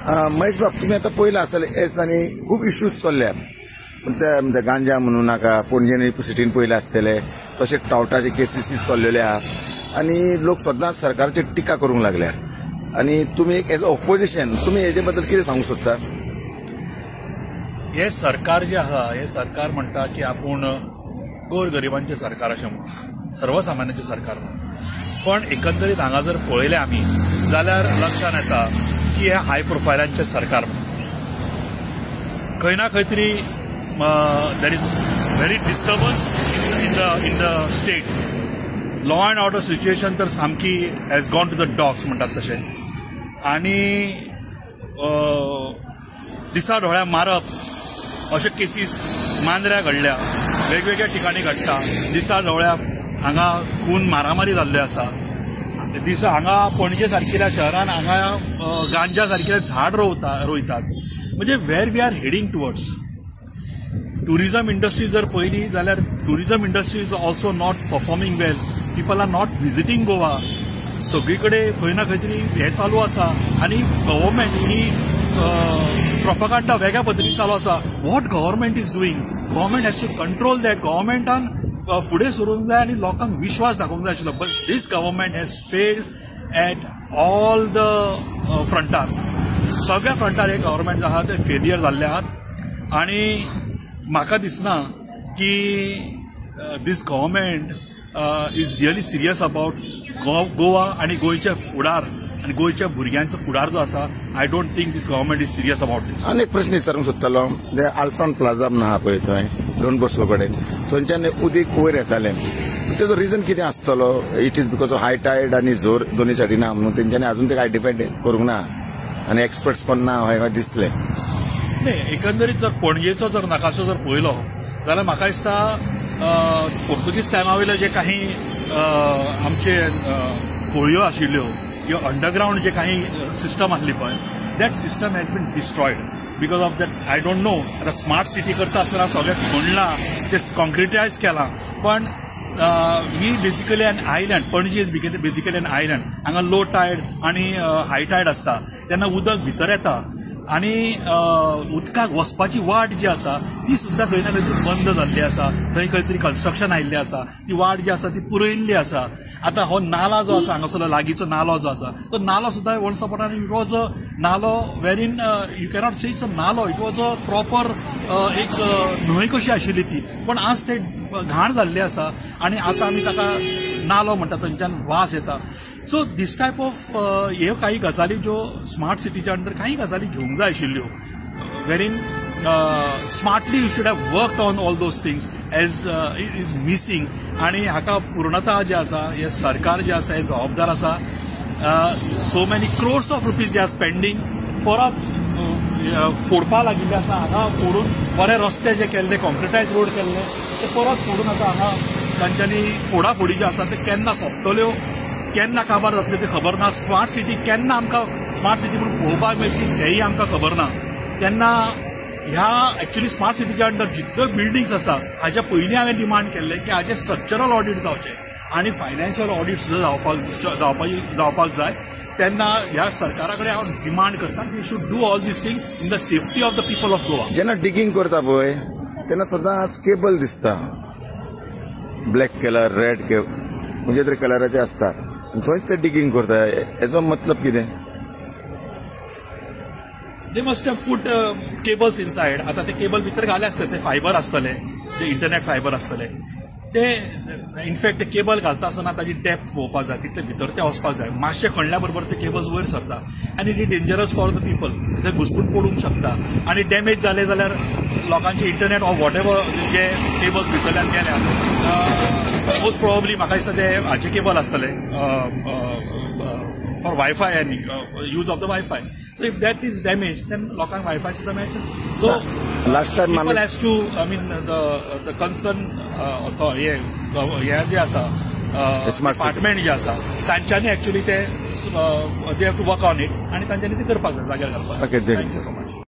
महेश बाब, तुम्ही आता पळयला आसतले एस आनी खूब इश्यूज चल्ल्या. ते गांजा म्हणू नाका, पणजे सिटीन पळयले आसतले, तशेंच टावटाचे केसीस चल्लेले आहा आनी लोक सदांच सरकाराची टिका करूंक लागल्या. आनी तुमी एक एज ऑपोजिशन तुमी हेजे बद्दल कितें सांगूंक सोदता? हे सरकार जे आहा, हे सरकार म्हणटा की आपूण गोरगरिबांचें सरकार अशें म्हणून, सर्वसामान्यांचें सरकार म्हणून. पण एकंदरीत हांगा जर पळयलें आमी जाल्यार लक्षांत येता की हे हाय प्रोफायलांचें सरकार म्हणून. खंय ना खंय तरी there is very disturbance in the state. Law and order situation तर सामकी has gone to the dogs म्हणटात तशें. आनी दिसा ढोळ्या मारप अशे केसीस मांद्र्या घडल्या, वेगवेगळ्या ठिकाणी घडटा. दिसा ढोळ्या हांगा खून मारामारी जाल्ल्यो आसा. दिसा हांगा पणजे सारकिल्या शहरान हांगा गांजा सारकिले झाड रोयतात. म्हणजे where we are heading towards. Tourism industry जर पळयली जाल्यार tourism industry is also not performing well. People are not visiting Goa. सगळीकडे खंय ना खंय तरी हे चालू आसा. आनी गव्हर्मेंट ही प्रोपगंडा वेगळ्या पद्दतीन चालू आसा. What government is doing? Government has to control that. गव्हर्मेंटान फुडें सरूंक जाय आनी लोकांक विश्वास दाखोवंक जाय आशिल्लो. But this government has failed at all the फ्रंटार. सगळ्या फ्रंटार हे गव्हर्मेंट आहा ते फेलियर जाल्ले आहात. आनी म्हाका दिसना की this government is really serious about Goa आनी गोंयचे फुडार आनी गोंयच्या भुरग्यांचो फुडार जो आसा. I don't think this government is serious about दीस. आनी एक प्रश्न विचारूंक सोदतालो. आल्फ्रॉन प्लाझा म्हणून आहा पळय थंय डॉन बॉस्को कडेन, थंयच्यान उदीक वयर येतालें. तेजो रिजन कितें आसतलो? It is because of high tied आनी जोर दोनी सायडीन आहा म्हणून तेंच्यांनी अजून ते आयडेंटिफाय करूंक ना आनी एक्सपर्ट्स कोण ना हें दिसलें. नाही, एकंदरीत जर पणजेचो जर नकाशो जर पळयलो जाल्यार म्हाका दिसता पोर्तुगीज टायमा वयले जे काही आमचे होळयो आशिल्ल्यो ह्यो अंडरग्राउंड जे काही सिस्टम आसली पळय, that system has been destroyed because of that. I don't know, आतां स्मार्ट सिटी करता आसतना सगळें खणलां, ते कॉन्क्रिटायज केलां. पण ही basically an island. Panaji is basically an island. हांगा लो टायड आनी हाय टायड आसता तेन्ना उदक भितर येता आनी उदकाक वचपाची वाट जी आसा ती सुद्दां खंय ना खंय तरी बंद जाल्ली आसा. थंय खंय तरी कन्स्ट्रक्शन आयिल्लें आसा. ती वाट जी आसा ती पुरयल्ली आसा. आतां हो नाला जो आसा, हांगासरलो लागींचो नालो जो आसा, तो नालो सुद्दां once upon a time it was a nallah वेरीन you cannot say it's a nallah. It was a proper एक न्हंय कशी आशिल्ली ती. पण आज ते घाण जाल्ली आसा आनी आतां आमी ताका नालो म्हणटा, थंयच्यान वास येता. सो दीस टायप ऑफ हे काही गजाली ज्यो स्मार्ट सिटीच्या अंडर काही गजाली घेवंक जाय आशिल्ल्यो, वेरीन smartly you should have worked on all those things as is missing. आनी हाका पूर्णता जे आसा हे सरकार जे आसा हे जबाबदार आसा. So many crores of rupees they are spending. परत फोडपा लागिल्ले आसा. हांगा फोडून बरे रस्ते जे केल्ले, कॉन्क्रिटायज रोड केल्ले, ते परत फोडून आतां हांगा तांच्यांनी फोडाफोडी जे आसा ते केन्ना सोंपतल्यो, केन्ना काबार जातले ते खबर ना. स्मार्ट सिटी केन्ना आमकां स्मार्ट सिटी म्हणून पळोवपाक मेळटली हेंय आमकां खबर ना. तेन्ना ह्या एक्चुअली स्मार्ट सिटीच्या अंडर जितल्यो बिल्डिंग्स आसा हाच्या पयलीं हांवें डिमांड केल्लें की हाचे स्ट्रक्चरल ऑडिट जावचे आनी फायनान्शियल ऑडिट सुद्दां जावपाक जाय. तेन्ना ह्या सरकारा कडेन हांव डिमांड करता की should do all these thing in the safety of the people of Goa. जेन्ना डिगींग करता पळय तेन्ना सदांच केबल दिसता, ब्लॅक कलर, रेड म्हणजे तरी कलराचे आसता. थंयच ते डिगींग करता. हेजो मतलब कितें? They must have put cables inside. आता ते केबल भितर घाले आसतले, ते फायबर आसतले, जे इंटरनेट फायबर आसतले ते. इनफॅक्ट ते केबल घालता आसतना ताची डेप्थ पळोवपाक जाय, तितले भितर ते वचपाक जाय. मातशें खणल्या बरोबर ते केबल्स वयर सरता आनी it is dangerous for the people. थंय घुसपून पडूंक शकता आनी डॅमेज जाले जाल्यार लोकांचे इंटरनेट ऑर वॉट एवर जे केबल्स भितरल्यान गेल्या मोस्ट प्रोबेबली म्हाका दिसता ते हाचे केबल आसतले for wifi and use of the wifi. So if that is damage then लोकांक वायफाय सुद्दां मेळटा. So last time people has to I mean the concern हे जे आसा डिपार्टमेंट जे आसा तांच्यांनी एक्चुअली ते they have to work on it आनी तांच्यांनी ते करपाक जाय, जाग्यार घालपाक. Thank you so much.